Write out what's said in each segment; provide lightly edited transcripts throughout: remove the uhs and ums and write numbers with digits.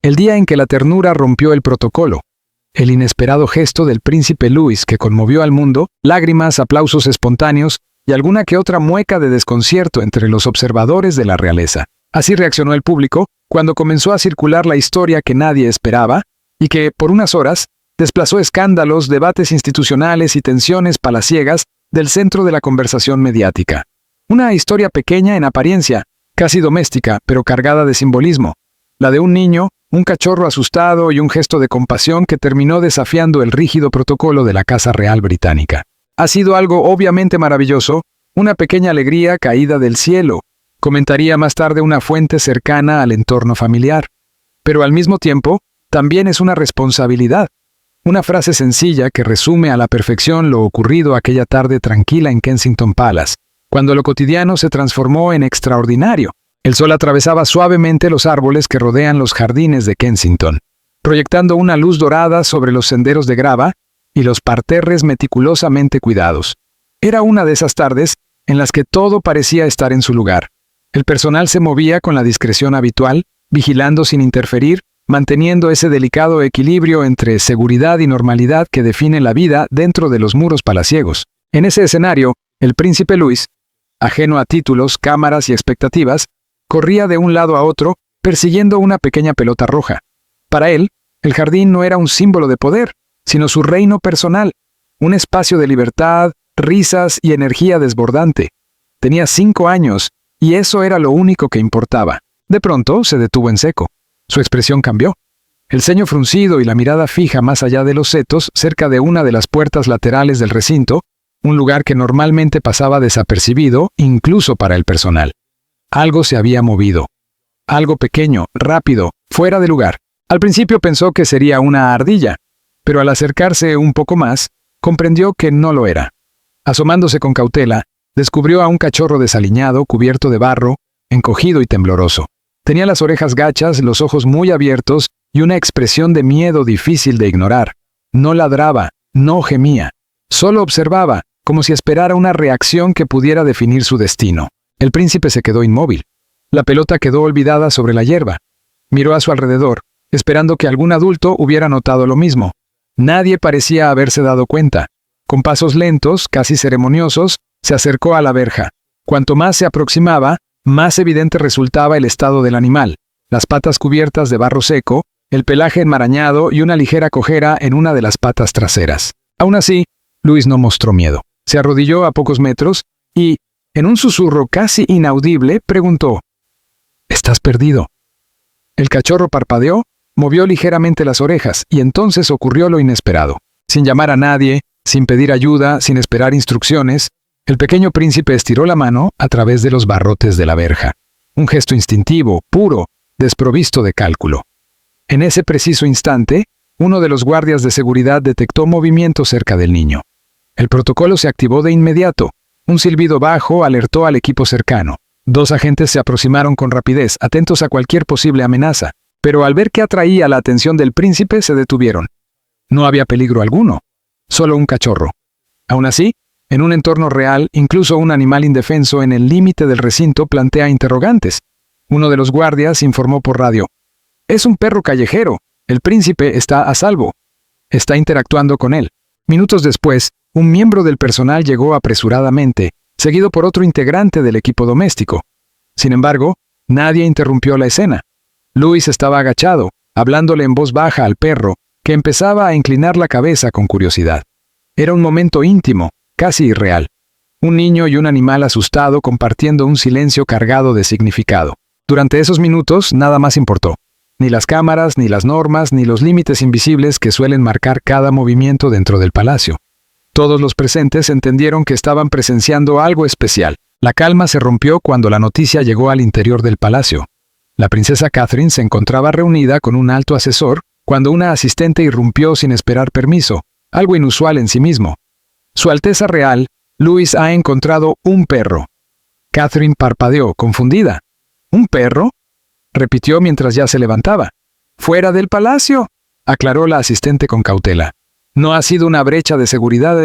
El día en que la ternura rompió el protocolo. El inesperado gesto del príncipe Louis que conmovió al mundo, lágrimas, aplausos espontáneos y alguna que otra mueca de desconcierto entre los observadores de la realeza. Así reaccionó el público cuando comenzó a circular la historia que nadie esperaba y que, por unas horas, desplazó escándalos, debates institucionales y tensiones palaciegas del centro de la conversación mediática. Una historia pequeña en apariencia, casi doméstica, pero cargada de simbolismo. La de un niño, un cachorro asustado y un gesto de compasión que terminó desafiando el rígido protocolo de la Casa Real Británica. Ha sido algo obviamente maravilloso, una pequeña alegría caída del cielo, comentaría más tarde una fuente cercana al entorno familiar. Pero al mismo tiempo, también es una responsabilidad. Una frase sencilla que resume a la perfección lo ocurrido aquella tarde tranquila en Kensington Palace, cuando lo cotidiano se transformó en extraordinario. El sol atravesaba suavemente los árboles que rodean los jardines de Kensington, proyectando una luz dorada sobre los senderos de grava y los parterres meticulosamente cuidados. Era una de esas tardes en las que todo parecía estar en su lugar. El personal se movía con la discreción habitual, vigilando sin interferir, manteniendo ese delicado equilibrio entre seguridad y normalidad que define la vida dentro de los muros palaciegos. En ese escenario, el príncipe Louis, ajeno a títulos, cámaras y expectativas, corría de un lado a otro, persiguiendo una pequeña pelota roja. Para él, el jardín no era un símbolo de poder, sino su reino personal, un espacio de libertad, risas y energía desbordante. Tenía 5 años, y eso era lo único que importaba. De pronto, se detuvo en seco. Su expresión cambió. El ceño fruncido y la mirada fija más allá de los setos, cerca de una de las puertas laterales del recinto, un lugar que normalmente pasaba desapercibido, incluso para el personal. Algo se había movido. Algo pequeño, rápido, fuera de lugar. Al principio pensó que sería una ardilla, pero al acercarse un poco más, comprendió que no lo era. Asomándose con cautela, descubrió a un cachorro desaliñado, cubierto de barro, encogido y tembloroso. Tenía las orejas gachas, los ojos muy abiertos y una expresión de miedo difícil de ignorar. No ladraba, no gemía. Solo observaba, como si esperara una reacción que pudiera definir su destino. El príncipe se quedó inmóvil. La pelota quedó olvidada sobre la hierba. Miró a su alrededor, esperando que algún adulto hubiera notado lo mismo. Nadie parecía haberse dado cuenta. Con pasos lentos, casi ceremoniosos, se acercó a la verja. Cuanto más se aproximaba, más evidente resultaba el estado del animal. Las patas cubiertas de barro seco, el pelaje enmarañado y una ligera cojera en una de las patas traseras. Aún así, Louis no mostró miedo. Se arrodilló a pocos metros y, en un susurro casi inaudible, preguntó: «¿Estás perdido?». El cachorro parpadeó, movió ligeramente las orejas y entonces ocurrió lo inesperado. Sin llamar a nadie, sin pedir ayuda, sin esperar instrucciones, el pequeño príncipe estiró la mano a través de los barrotes de la verja. Un gesto instintivo, puro, desprovisto de cálculo. En ese preciso instante, uno de los guardias de seguridad detectó movimiento cerca del niño. El protocolo se activó de inmediato. Un silbido bajo alertó al equipo cercano. 2 agentes se aproximaron con rapidez, atentos a cualquier posible amenaza, pero al ver que atraía la atención del príncipe se detuvieron. No había peligro alguno, solo un cachorro. Aún así, en un entorno real, incluso un animal indefenso en el límite del recinto plantea interrogantes. Uno de los guardias informó por radio: «Es un perro callejero. El príncipe está a salvo. Está interactuando con él». Minutos después, un miembro del personal llegó apresuradamente, seguido por otro integrante del equipo doméstico. Sin embargo, nadie interrumpió la escena. Louis estaba agachado, hablándole en voz baja al perro, que empezaba a inclinar la cabeza con curiosidad. Era un momento íntimo, casi irreal. Un niño y un animal asustado compartiendo un silencio cargado de significado. Durante esos minutos, nada más importó. Ni las cámaras, ni las normas, ni los límites invisibles que suelen marcar cada movimiento dentro del palacio. Todos los presentes entendieron que estaban presenciando algo especial. La calma se rompió cuando la noticia llegó al interior del palacio. La princesa Catherine se encontraba reunida con un alto asesor cuando una asistente irrumpió sin esperar permiso, algo inusual en sí mismo. Su Alteza Real, Louis ha encontrado un perro. Catherine parpadeó, confundida. ¿Un perro?, repitió mientras ya se levantaba. «¡Fuera del palacio!», aclaró la asistente con cautela. «No ha sido una brecha de seguridad,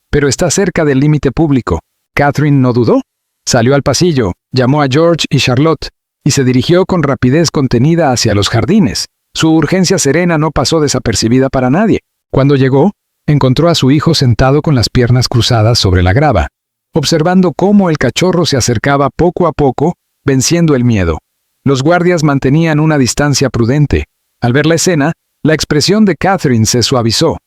pero está cerca del límite público». Catherine no dudó. Salió al pasillo, llamó a George y Charlotte, y se dirigió con rapidez contenida hacia los jardines. Su urgencia serena no pasó desapercibida para nadie. Cuando llegó, encontró a su hijo sentado con las piernas cruzadas sobre la grava, observando cómo el cachorro se acercaba poco a poco, venciendo el miedo. Los guardias mantenían una distancia prudente. Al ver la escena, la expresión de Catherine se suavizó.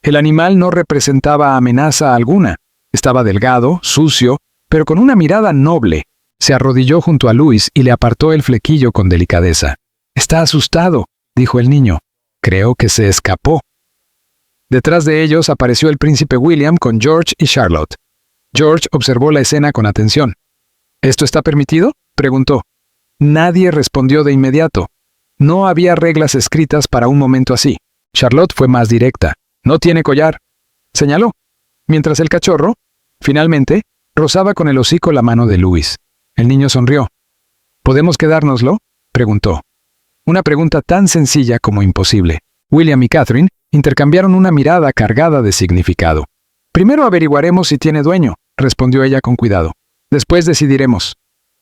El animal no representaba amenaza alguna. Estaba delgado, sucio, pero con una mirada noble. Se arrodilló junto a Louis y le apartó el flequillo con delicadeza. «Está asustado», dijo el niño. «Creo que se escapó». Detrás de ellos apareció el príncipe William con George y Charlotte. George observó la escena con atención. «¿Esto está permitido?», preguntó. Nadie respondió de inmediato. No había reglas escritas para un momento así. Charlotte fue más directa. «No tiene collar», señaló, mientras el cachorro, finalmente, rozaba con el hocico la mano de Louis. El niño sonrió. «¿Podemos quedárnoslo?», preguntó. Una pregunta tan sencilla como imposible. William y Catherine intercambiaron una mirada cargada de significado. «Primero averiguaremos si tiene dueño», respondió ella con cuidado. «Después decidiremos».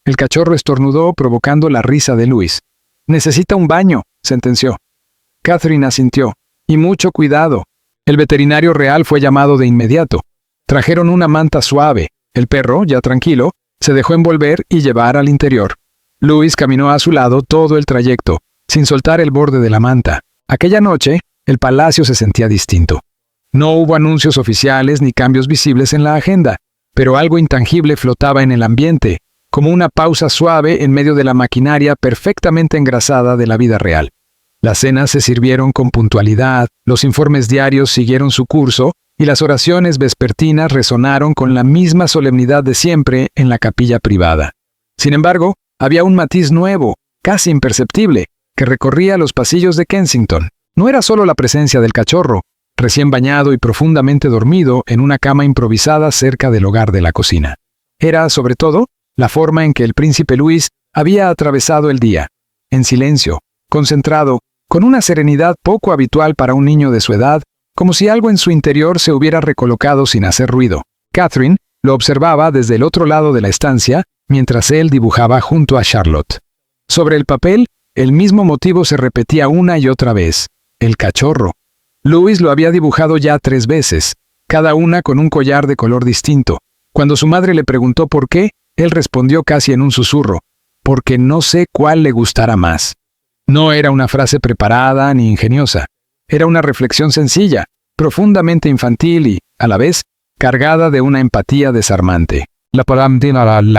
El cachorro estornudó provocando la risa de Louis. «Necesita un baño», sentenció. Catherine asintió. «Y mucho cuidado». El veterinario real fue llamado de inmediato. Trajeron una manta suave. El perro, ya tranquilo, se dejó envolver y llevar al interior. Louis caminó a su lado todo el trayecto, sin soltar el borde de la manta. Aquella noche, el palacio se sentía distinto. No hubo anuncios oficiales ni cambios visibles en la agenda, pero algo intangible flotaba en el ambiente, como una pausa suave en medio de la maquinaria perfectamente engrasada de la vida real. Las cenas se sirvieron con puntualidad, los informes diarios siguieron su curso, y las oraciones vespertinas resonaron con la misma solemnidad de siempre en la capilla privada. Sin embargo, había un matiz nuevo, casi imperceptible, que recorría los pasillos de Kensington. No era solo la presencia del cachorro, recién bañado y profundamente dormido en una cama improvisada cerca del hogar de la cocina. Era, sobre todo, la forma en que el príncipe Louis había atravesado el día, en silencio, concentrado, con una serenidad poco habitual para un niño de su edad, como si algo en su interior se hubiera recolocado sin hacer ruido. Catherine lo observaba desde el otro lado de la estancia, mientras él dibujaba junto a Charlotte. Sobre el papel, el mismo motivo se repetía una y otra vez: el cachorro. Louis lo había dibujado ya 3 veces, cada una con un collar de color distinto. Cuando su madre le preguntó por qué, él respondió casi en un susurro: «Porque no sé cuál le gustará más». No era una frase preparada ni ingeniosa. Era una reflexión sencilla, profundamente infantil y, a la vez, cargada de una empatía desarmante. La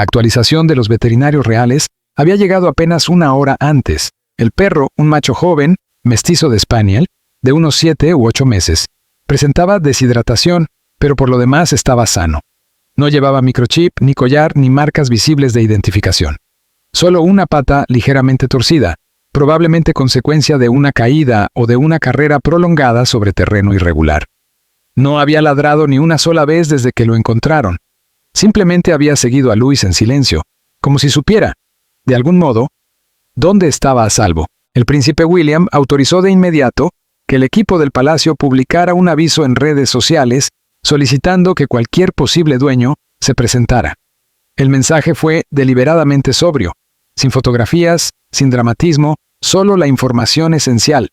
actualización de los veterinarios reales había llegado apenas 1 hora antes. El perro, un macho joven, mestizo de Spaniel, de unos 7 u 8 meses, presentaba deshidratación, pero por lo demás estaba sano. No llevaba microchip, ni collar, ni marcas visibles de identificación. Solo una pata ligeramente torcida, probablemente consecuencia de una caída o de una carrera prolongada sobre terreno irregular. No había ladrado ni una sola vez desde que lo encontraron. Simplemente había seguido a Louis en silencio, como si supiera, de algún modo, dónde estaba a salvo. El príncipe William autorizó de inmediato que el equipo del palacio publicara un aviso en redes sociales solicitando que cualquier posible dueño se presentara. El mensaje fue deliberadamente sobrio, sin fotografías, sin dramatismo, solo la información esencial.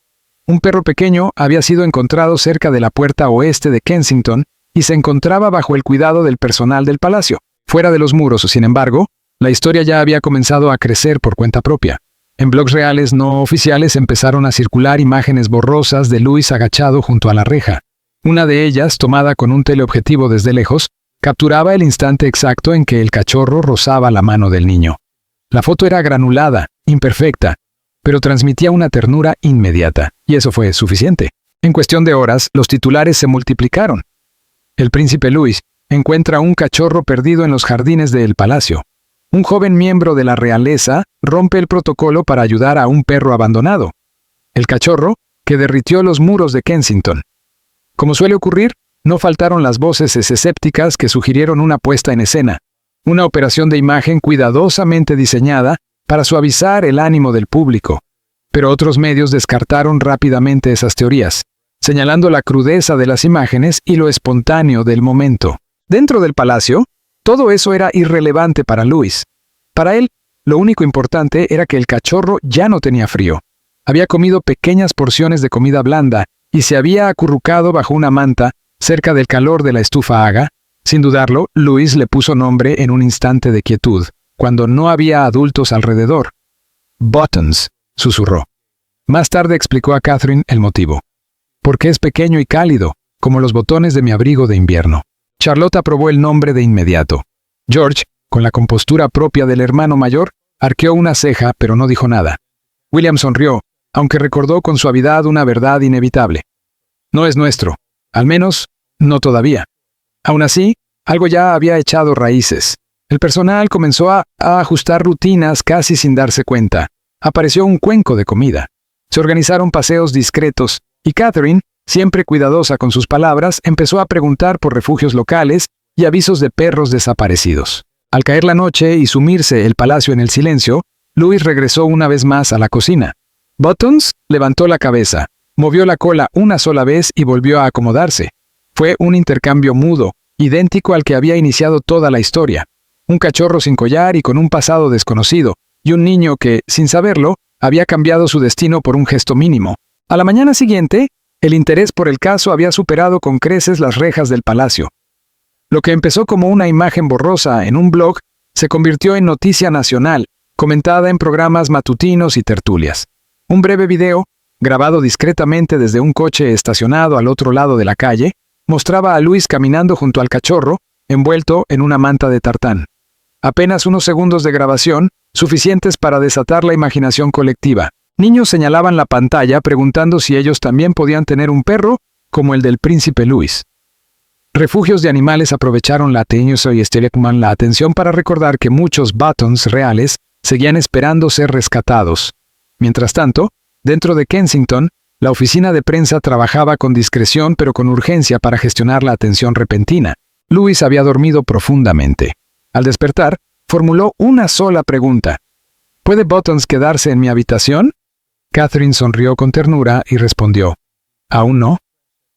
Un perro pequeño había sido encontrado cerca de la puerta oeste de Kensington y se encontraba bajo el cuidado del personal del palacio. Fuera de los muros, sin embargo, la historia ya había comenzado a crecer por cuenta propia. En blogs reales no oficiales empezaron a circular imágenes borrosas de Louis agachado junto a la reja. Una de ellas, tomada con un teleobjetivo desde lejos, capturaba el instante exacto en que el cachorro rozaba la mano del niño. La foto era granulada, imperfecta, pero transmitía una ternura inmediata, y eso fue suficiente. En cuestión de horas, los titulares se multiplicaron. El príncipe Louis encuentra un cachorro perdido en los jardines del palacio. Un joven miembro de la realeza rompe el protocolo para ayudar a un perro abandonado. El cachorro, que derritió los muros de Kensington. Como suele ocurrir, no faltaron las voces escépticas que sugirieron una puesta en escena, una operación de imagen cuidadosamente diseñada para suavizar el ánimo del público. Pero otros medios descartaron rápidamente esas teorías, señalando la crudeza de las imágenes y lo espontáneo del momento. Dentro del palacio, todo eso era irrelevante para Louis. Para él, lo único importante era que el cachorro ya no tenía frío. Había comido pequeñas porciones de comida blanda y se había acurrucado bajo una manta cerca del calor de la estufa Aga. Sin dudarlo, Louis le puso nombre en un instante de quietud, cuando no había adultos alrededor. «Buttons», susurró. Más tarde explicó a Catherine el motivo. «Porque es pequeño y cálido, como los botones de mi abrigo de invierno». Charlotte aprobó el nombre de inmediato. George, con la compostura propia del hermano mayor, arqueó una ceja, pero no dijo nada. William sonrió, aunque recordó con suavidad una verdad inevitable. «No es nuestro. Al menos, no todavía». Aún así, algo ya había echado raíces. El personal comenzó a ajustar rutinas casi sin darse cuenta. Apareció un cuenco de comida. Se organizaron paseos discretos, y Catherine, siempre cuidadosa con sus palabras, empezó a preguntar por refugios locales y avisos de perros desaparecidos. Al caer la noche y sumirse el palacio en el silencio, Louis regresó una vez más a la cocina. Buttons levantó la cabeza, movió la cola una sola vez y volvió a acomodarse. Fue un intercambio mudo, idéntico al que había iniciado toda la historia. Un cachorro sin collar y con un pasado desconocido, y un niño que, sin saberlo, había cambiado su destino por un gesto mínimo. A la mañana siguiente, el interés por el caso había superado con creces las rejas del palacio. Lo que empezó como una imagen borrosa en un blog se convirtió en noticia nacional, comentada en programas matutinos y tertulias. Un breve video, grabado discretamente desde un coche estacionado al otro lado de la calle, mostraba a Louis caminando junto al cachorro, envuelto en una manta de tartán. Apenas unos segundos de grabación, suficientes para desatar la imaginación colectiva. Niños señalaban la pantalla preguntando si ellos también podían tener un perro como el del príncipe Louis. Refugios de animales aprovecharon la atención para recordar que muchos Buttons reales seguían esperando ser rescatados. Mientras tanto, dentro de Kensington, la oficina de prensa trabajaba con discreción pero con urgencia para gestionar la atención repentina. Louis había dormido profundamente. Al despertar, formuló una sola pregunta. ¿Puede Buttons quedarse en mi habitación? Catherine sonrió con ternura y respondió. Aún no.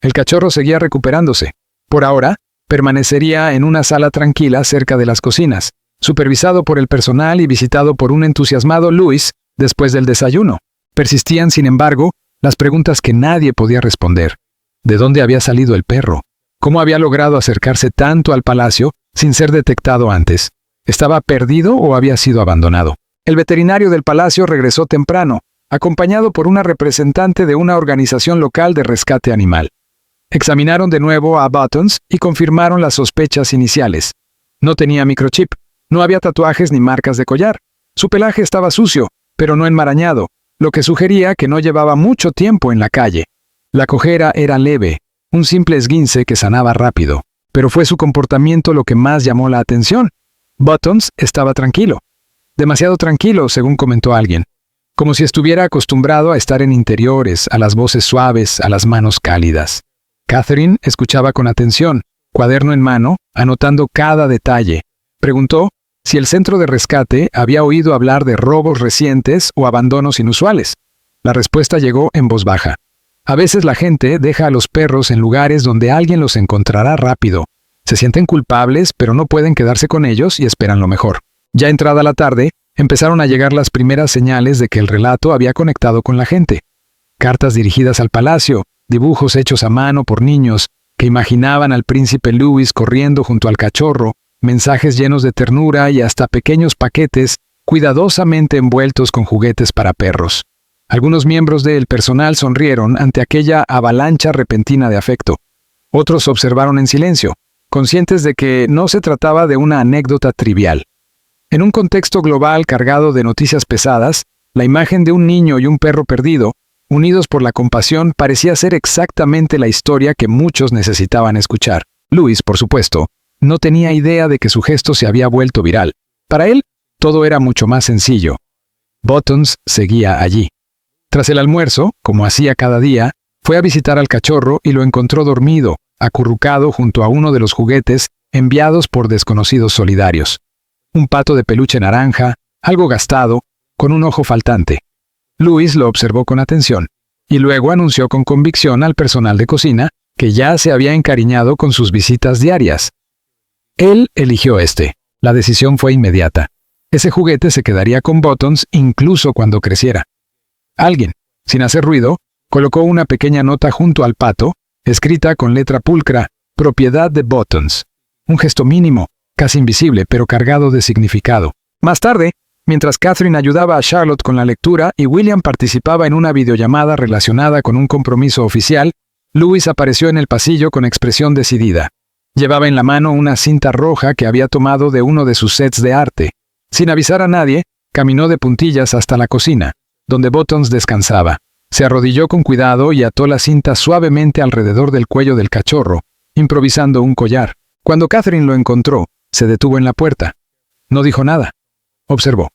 El cachorro seguía recuperándose. Por ahora, permanecería en una sala tranquila cerca de las cocinas, supervisado por el personal y visitado por un entusiasmado Louis después del desayuno. Persistían, sin embargo, las preguntas que nadie podía responder. ¿De dónde había salido el perro? ¿Cómo había logrado acercarse tanto al palacio sin ser detectado antes? ¿Estaba perdido o había sido abandonado? El veterinario del palacio regresó temprano, acompañado por una representante de una organización local de rescate animal. Examinaron de nuevo a Buttons y confirmaron las sospechas iniciales. No tenía microchip, no había tatuajes ni marcas de collar. Su pelaje estaba sucio, pero no enmarañado, lo que sugería que no llevaba mucho tiempo en la calle. La cojera era leve, un simple esguince que sanaba rápido, pero fue su comportamiento lo que más llamó la atención. Buttons estaba tranquilo. Demasiado tranquilo, según comentó alguien. Como si estuviera acostumbrado a estar en interiores, a las voces suaves, a las manos cálidas. Catherine escuchaba con atención, cuaderno en mano, anotando cada detalle. Preguntó si el centro de rescate había oído hablar de robos recientes o abandonos inusuales. La respuesta llegó en voz baja. A veces la gente deja a los perros en lugares donde alguien los encontrará rápido. Se sienten culpables, pero no pueden quedarse con ellos y esperan lo mejor. Ya entrada la tarde, empezaron a llegar las primeras señales de que el relato había conectado con la gente. Cartas dirigidas al palacio, dibujos hechos a mano por niños que imaginaban al príncipe Louis corriendo junto al cachorro, mensajes llenos de ternura y hasta pequeños paquetes cuidadosamente envueltos con juguetes para perros. Algunos miembros del personal sonrieron ante aquella avalancha repentina de afecto. Otros observaron en silencio, conscientes de que no se trataba de una anécdota trivial. En un contexto global cargado de noticias pesadas, la imagen de un niño y un perro perdido, unidos por la compasión, parecía ser exactamente la historia que muchos necesitaban escuchar. Louis, por supuesto, no tenía idea de que su gesto se había vuelto viral. Para él, todo era mucho más sencillo. Buttons seguía allí. Tras el almuerzo, como hacía cada día, fue a visitar al cachorro y lo encontró dormido, acurrucado junto a uno de los juguetes enviados por desconocidos solidarios. Un pato de peluche naranja, algo gastado, con un ojo faltante. Louis lo observó con atención, y luego anunció con convicción al personal de cocina que ya se había encariñado con sus visitas diarias. Él eligió este. La decisión fue inmediata. Ese juguete se quedaría con Buttons incluso cuando creciera. Alguien, Sin hacer ruido, colocó una pequeña nota junto al pato, escrita con letra pulcra, propiedad de Buttons. Un gesto mínimo, casi invisible, pero cargado de significado. Más tarde, mientras Catherine ayudaba a Charlotte con la lectura y William participaba en una videollamada relacionada con un compromiso oficial, Louis apareció en el pasillo con expresión decidida. Llevaba en la mano una cinta roja que había tomado de uno de sus sets de arte. Sin avisar a nadie, caminó de puntillas hasta la cocina, donde Buttons descansaba. Se arrodilló con cuidado y ató la cinta suavemente alrededor del cuello del cachorro, improvisando un collar. Cuando Catherine lo encontró, se detuvo en la puerta. No dijo nada. Observó.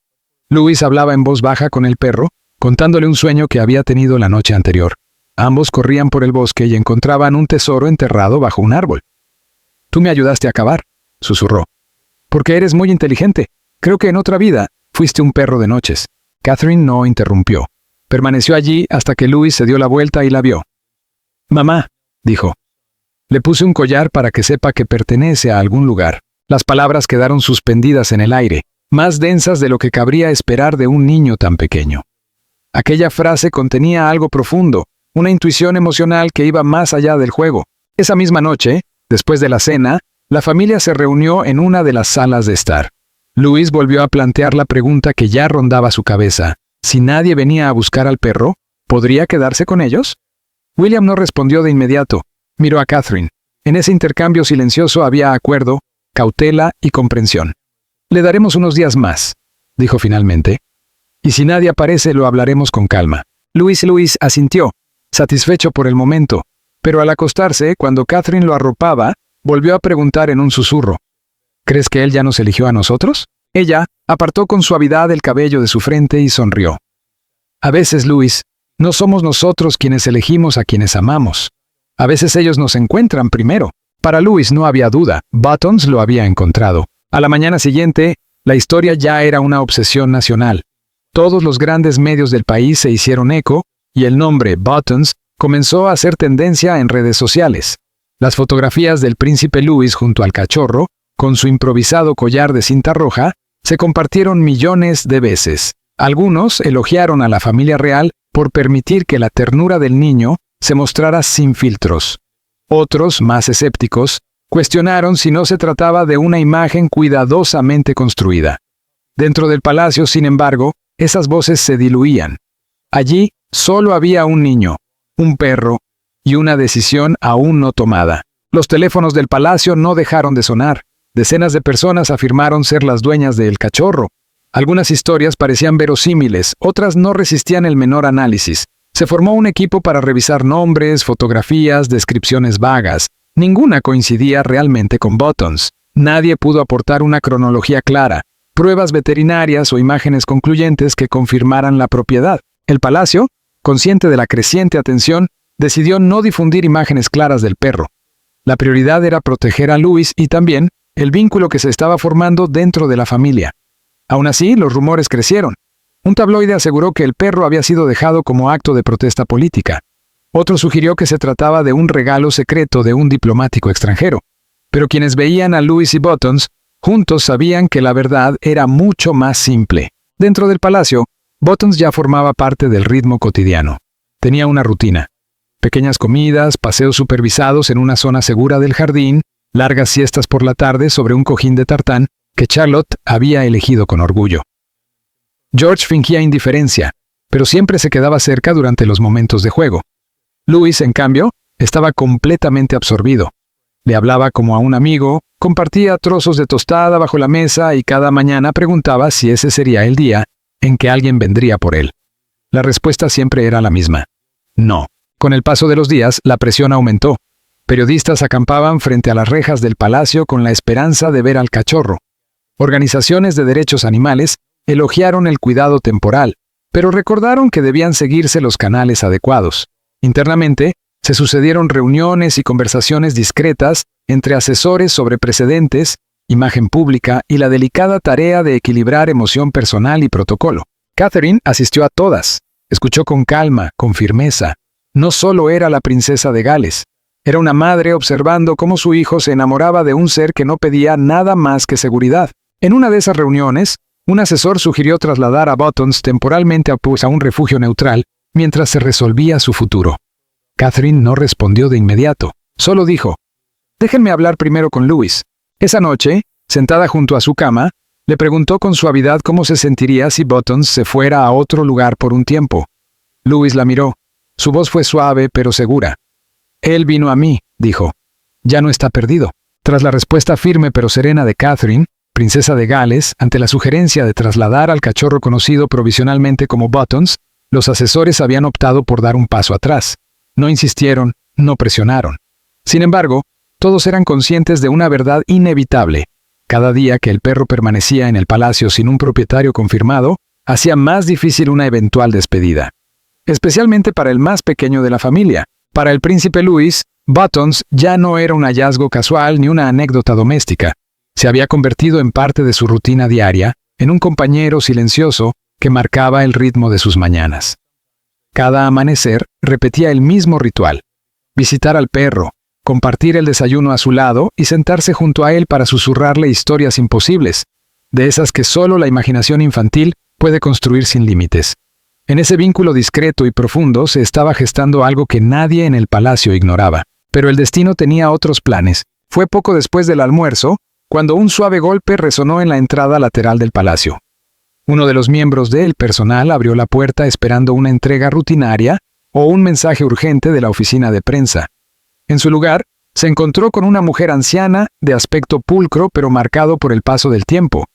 Louis hablaba en voz baja con el perro, contándole un sueño que había tenido la noche anterior. Ambos corrían por el bosque y encontraban un tesoro enterrado bajo un árbol. «Tú me ayudaste a cavar», susurró. «Porque eres muy inteligente. Creo que en otra vida fuiste un perro de noches». Catherine no interrumpió. Permaneció allí hasta que Louis se dio la vuelta y la vio. «Mamá», dijo. «Le puse un collar para que sepa que pertenece a algún lugar». Las palabras quedaron suspendidas en el aire, más densas de lo que cabría esperar de un niño tan pequeño. Aquella frase contenía algo profundo, una intuición emocional que iba más allá del juego. Esa misma noche, después de la cena, la familia se reunió en una de las salas de estar. Louis volvió a plantear la pregunta que ya rondaba su cabeza. Si nadie venía a buscar al perro, ¿podría quedarse con ellos? William no respondió de inmediato. Miró a Catherine. En ese intercambio silencioso había acuerdo, cautela y comprensión. «Le daremos unos días más», dijo finalmente. «Y si nadie aparece, lo hablaremos con calma». Louis asintió, satisfecho por el momento, pero al acostarse, cuando Catherine lo arropaba, volvió a preguntar en un susurro. «¿Crees que él ya nos eligió a nosotros?» Ella apartó con suavidad el cabello de su frente y sonrió. «A veces, Louis, no somos nosotros quienes elegimos a quienes amamos. A veces ellos nos encuentran primero». Para Louis no había duda, Buttons lo había encontrado. A la mañana siguiente, la historia ya era una obsesión nacional. Todos los grandes medios del país se hicieron eco, y el nombre Buttons comenzó a hacer tendencia en redes sociales. Las fotografías del príncipe Louis junto al cachorro, con su improvisado collar de cinta roja, se compartieron millones de veces. Algunos elogiaron a la familia real por permitir que la ternura del niño se mostrara sin filtros. Otros, más escépticos, cuestionaron si no se trataba de una imagen cuidadosamente construida. Dentro del palacio, sin embargo, esas voces se diluían. Allí solo había un niño, un perro y una decisión aún no tomada. Los teléfonos del palacio no dejaron de sonar. Decenas de personas afirmaron ser las dueñas del cachorro. Algunas historias parecían verosímiles, otras no resistían el menor análisis. Se formó un equipo para revisar nombres, fotografías, descripciones vagas. Ninguna coincidía realmente con Buttons. Nadie pudo aportar una cronología clara, pruebas veterinarias o imágenes concluyentes que confirmaran la propiedad. El palacio, consciente de la creciente atención, decidió no difundir imágenes claras del perro. La prioridad era proteger a Louis y también el vínculo que se estaba formando dentro de la familia. Aún así, los rumores crecieron. Un tabloide aseguró que el perro había sido dejado como acto de protesta política. Otro sugirió que se trataba de un regalo secreto de un diplomático extranjero. Pero quienes veían a Louis y Buttons juntos sabían que la verdad era mucho más simple. Dentro del palacio, Buttons ya formaba parte del ritmo cotidiano. Tenía una rutina. Pequeñas comidas, paseos supervisados en una zona segura del jardín, largas siestas por la tarde sobre un cojín de tartán que Charlotte había elegido con orgullo. George fingía indiferencia, pero siempre se quedaba cerca durante los momentos de juego. Louis, en cambio, estaba completamente absorbido. Le hablaba como a un amigo, compartía trozos de tostada bajo la mesa y cada mañana preguntaba si ese sería el día en que alguien vendría por él. La respuesta siempre era la misma. No. Con el paso de los días, la presión aumentó. Periodistas acampaban frente a las rejas del palacio con la esperanza de ver al cachorro. Organizaciones de derechos animales elogiaron el cuidado temporal, pero recordaron que debían seguirse los canales adecuados. Internamente, se sucedieron reuniones y conversaciones discretas entre asesores sobre precedentes, imagen pública y la delicada tarea de equilibrar emoción personal y protocolo. Catherine asistió a todas. Escuchó con calma, con firmeza. No solo era la princesa de Gales. Era una madre observando cómo su hijo se enamoraba de un ser que no pedía nada más que seguridad. En una de esas reuniones, un asesor sugirió trasladar a Buttons temporalmente a un refugio neutral, mientras se resolvía su futuro. Catherine no respondió de inmediato, solo dijo: «Déjenme hablar primero con Louis». Esa noche, sentada junto a su cama, le preguntó con suavidad cómo se sentiría si Buttons se fuera a otro lugar por un tiempo. Louis la miró. Su voz fue suave pero segura. «Él vino a mí», dijo. «Ya no está perdido». Tras la respuesta firme pero serena de Catherine, princesa de Gales, ante la sugerencia de trasladar al cachorro conocido provisionalmente como Buttons, los asesores habían optado por dar un paso atrás. No insistieron, no presionaron. Sin embargo, todos eran conscientes de una verdad inevitable. Cada día que el perro permanecía en el palacio sin un propietario confirmado, hacía más difícil una eventual despedida. Especialmente para el más pequeño de la familia. Para el príncipe Louis, Buttons ya no era un hallazgo casual ni una anécdota doméstica. Se había convertido en parte de su rutina diaria, en un compañero silencioso que marcaba el ritmo de sus mañanas. Cada amanecer repetía el mismo ritual: visitar al perro, compartir el desayuno a su lado y sentarse junto a él para susurrarle historias imposibles, de esas que solo la imaginación infantil puede construir sin límites. En ese vínculo discreto y profundo se estaba gestando algo que nadie en el palacio ignoraba. Pero el destino tenía otros planes. Fue poco después del almuerzo, cuando un suave golpe resonó en la entrada lateral del palacio. Uno de los miembros del personal abrió la puerta esperando una entrega rutinaria o un mensaje urgente de la oficina de prensa. En su lugar, se encontró con una mujer anciana, de aspecto pulcro pero marcado por el paso del tiempo.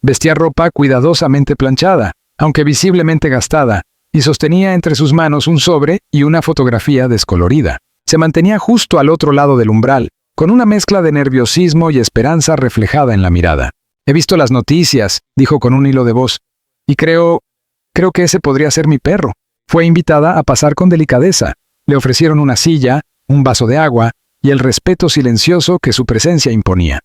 Vestía ropa cuidadosamente planchada, aunque visiblemente gastada, y sostenía entre sus manos un sobre y una fotografía descolorida. Se mantenía justo al otro lado del umbral, con una mezcla de nerviosismo y esperanza reflejada en la mirada. «He visto las noticias», dijo con un hilo de voz, «y creo que ese podría ser mi perro». Fue invitada a pasar con delicadeza. Le ofrecieron una silla, un vaso de agua y el respeto silencioso que su presencia imponía.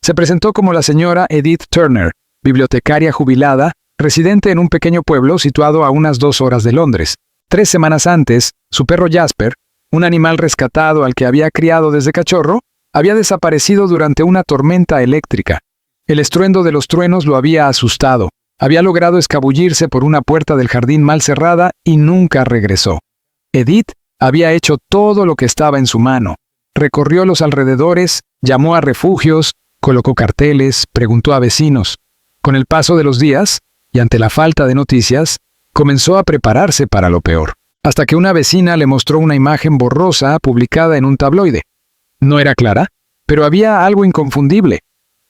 Se presentó como la señora Edith Turner, bibliotecaria jubilada, residente en un pequeño pueblo situado a unas 2 horas de Londres. 3 semanas antes, su perro Jasper, un animal rescatado al que había criado desde cachorro, había desaparecido durante una tormenta eléctrica. El estruendo de los truenos lo había asustado. Había logrado escabullirse por una puerta del jardín mal cerrada y nunca regresó. Edith había hecho todo lo que estaba en su mano. Recorrió los alrededores, llamó a refugios, colocó carteles, preguntó a vecinos. Con el paso de los días, y ante la falta de noticias, comenzó a prepararse para lo peor. Hasta que una vecina le mostró una imagen borrosa publicada en un tabloide. No era clara, pero había algo inconfundible.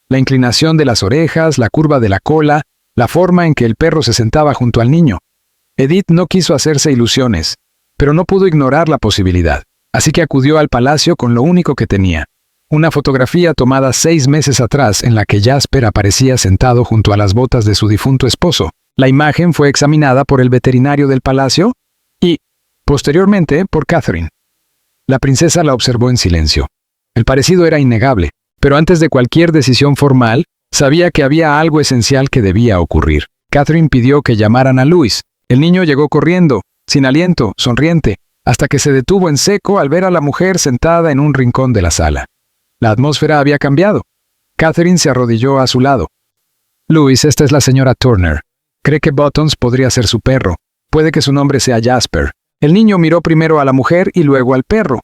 La inclinación de las orejas, la curva de la cola, la forma en que el perro se sentaba junto al niño. Edith no quiso hacerse ilusiones, pero no pudo ignorar la posibilidad. Así que acudió al palacio con lo único que tenía: una fotografía tomada 6 meses atrás en la que Jasper aparecía sentado junto a las botas de su difunto esposo. La imagen fue examinada por el veterinario del palacio y, posteriormente, por Catherine. La princesa la observó en silencio. El parecido era innegable, pero antes de cualquier decisión formal, sabía que había algo esencial que debía ocurrir. Catherine pidió que llamaran a Louis. El niño llegó corriendo, sin aliento, sonriente, hasta que se detuvo en seco al ver a la mujer sentada en un rincón de la sala. La atmósfera había cambiado. Catherine se arrodilló a su lado. «Louis, esta es la señora Turner. Cree que Buttons podría ser su perro. Puede que su nombre sea Jasper». El niño miró primero a la mujer y luego al perro.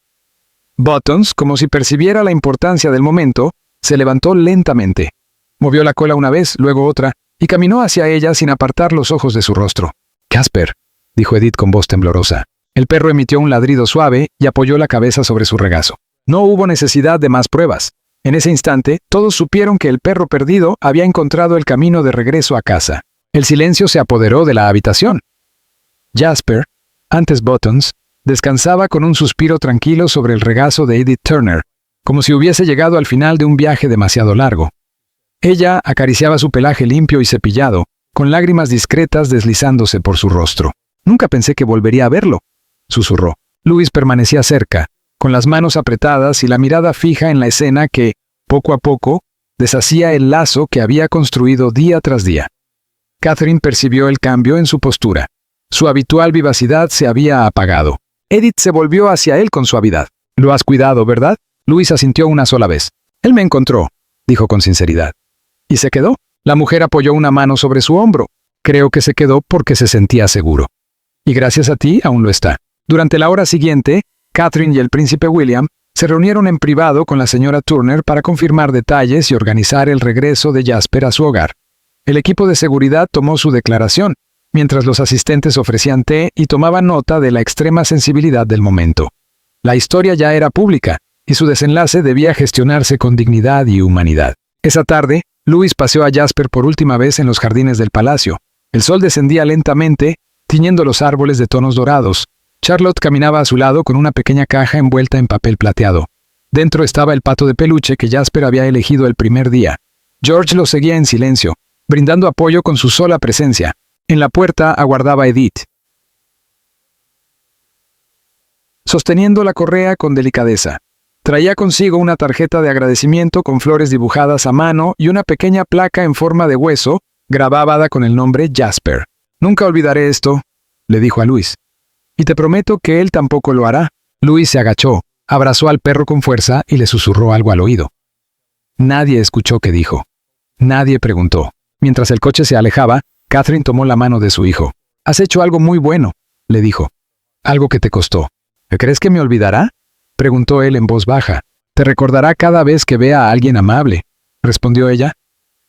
Buttons, como si percibiera la importancia del momento, se levantó lentamente. Movió la cola una vez, luego otra, y caminó hacia ella sin apartar los ojos de su rostro. «Jasper», dijo Edith con voz temblorosa. El perro emitió un ladrido suave y apoyó la cabeza sobre su regazo. No hubo necesidad de más pruebas. En ese instante, todos supieron que el perro perdido había encontrado el camino de regreso a casa. El silencio se apoderó de la habitación. Jasper, antes Buttons, descansaba con un suspiro tranquilo sobre el regazo de Edith Turner, como si hubiese llegado al final de un viaje demasiado largo. Ella acariciaba su pelaje limpio y cepillado, con lágrimas discretas deslizándose por su rostro. «Nunca pensé que volvería a verlo», susurró. Louis permanecía cerca, con las manos apretadas y la mirada fija en la escena que, poco a poco, deshacía el lazo que había construido día tras día. Catherine percibió el cambio en su postura. Su habitual vivacidad se había apagado. Edith se volvió hacia él con suavidad. «Lo has cuidado, ¿verdad?» Louis asintió una sola vez. «Él me encontró», dijo con sinceridad. «¿Y se quedó?» La mujer apoyó una mano sobre su hombro. «Creo que se quedó porque se sentía seguro». Y gracias a ti aún lo está. Durante la hora siguiente, Catherine y el príncipe William se reunieron en privado con la señora Turner para confirmar detalles y organizar el regreso de Jasper a su hogar. El equipo de seguridad tomó su declaración, mientras los asistentes ofrecían té y tomaban nota de la extrema sensibilidad del momento. La historia ya era pública, y su desenlace debía gestionarse con dignidad y humanidad. Esa tarde, Louis paseó a Jasper por última vez en los jardines del palacio. El sol descendía lentamente, tiñendo los árboles de tonos dorados. Charlotte caminaba a su lado con una pequeña caja envuelta en papel plateado. Dentro estaba el pato de peluche que Jasper había elegido el primer día. George lo seguía en silencio, brindando apoyo con su sola presencia. En la puerta aguardaba Edith, sosteniendo la correa con delicadeza. Traía consigo una tarjeta de agradecimiento con flores dibujadas a mano y una pequeña placa en forma de hueso, grabada con el nombre Jasper. «Nunca olvidaré esto», le dijo a Louis. «Y te prometo que él tampoco lo hará». Louis se agachó, abrazó al perro con fuerza y le susurró algo al oído. Nadie escuchó qué dijo. Nadie preguntó. Mientras el coche se alejaba, Catherine tomó la mano de su hijo. «Has hecho algo muy bueno», le dijo. «Algo que te costó». «¿Crees que me olvidará?», preguntó él en voz baja. «Te recordará cada vez que vea a alguien amable», respondió ella.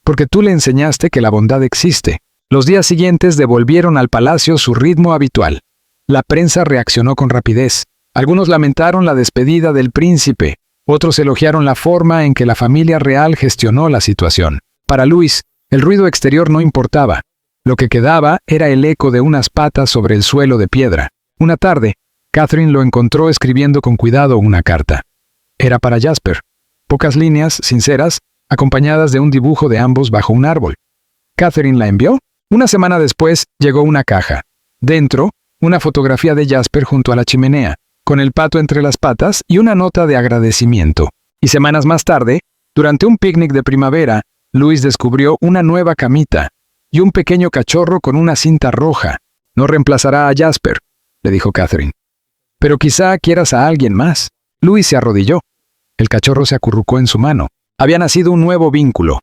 «Porque tú le enseñaste que la bondad existe». Los días siguientes devolvieron al palacio su ritmo habitual. La prensa reaccionó con rapidez. Algunos lamentaron la despedida del príncipe, otros elogiaron la forma en que la familia real gestionó la situación. Para Louis, el ruido exterior no importaba. Lo que quedaba era el eco de unas patas sobre el suelo de piedra. Una tarde, Catherine lo encontró escribiendo con cuidado una carta. Era para Jasper. Pocas líneas, sinceras, acompañadas de un dibujo de ambos bajo un árbol. Catherine la envió. Una semana después llegó una caja. Dentro, una fotografía de Jasper junto a la chimenea, con el pato entre las patas y una nota de agradecimiento. Y semanas más tarde, durante un picnic de primavera, Louis descubrió una nueva camita y un pequeño cachorro con una cinta roja. «No reemplazará a Jasper», le dijo Catherine. «Pero quizá quieras a alguien más». Louis se arrodilló. El cachorro se acurrucó en su mano. Había nacido un nuevo vínculo.